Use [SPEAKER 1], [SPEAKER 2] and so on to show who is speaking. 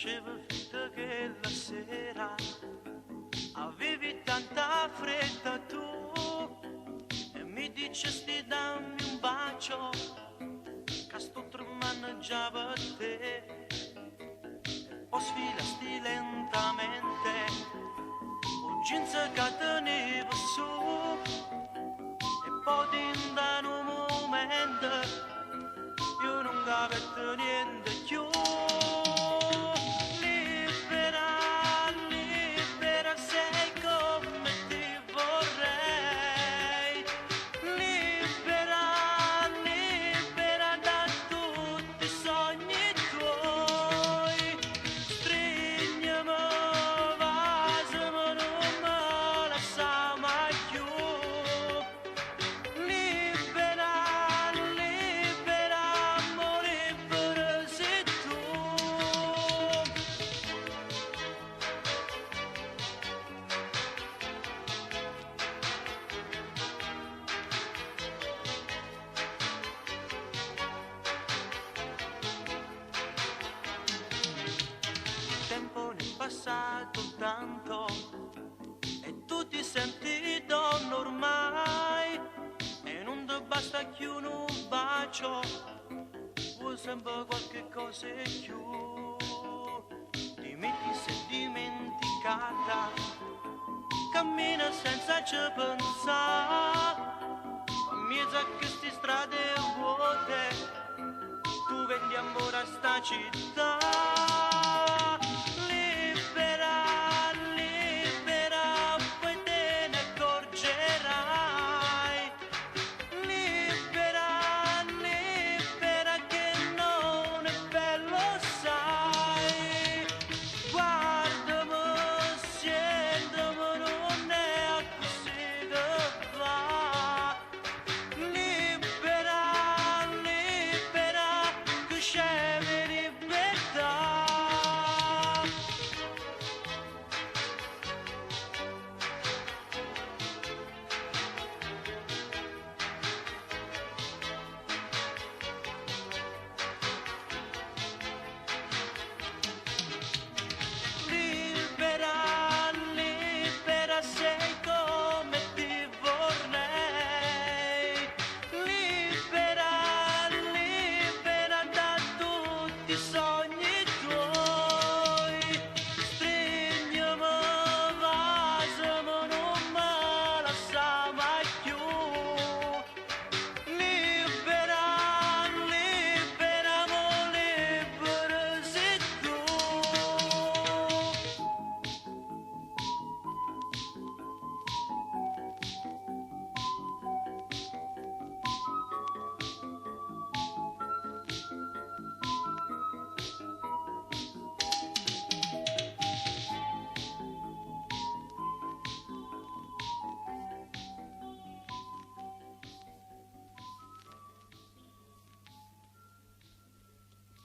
[SPEAKER 1] Facevo finta che la sera avevi tanta fretta tu e mi dicesti dammi un bacio che sto tremando già per te e poi sfilasti lentamente un jeans che tenevo su e poi in un momento io non avevo niente più. Passato tanto e tu ti senti donna ormai e non ti basta più un bacio, vuoi sempre qualche cosa in più. Dimmi ti sei dimenticata, cammina senza ci pensare, in mezzo a queste strade vuote tu vendi amore a sta città.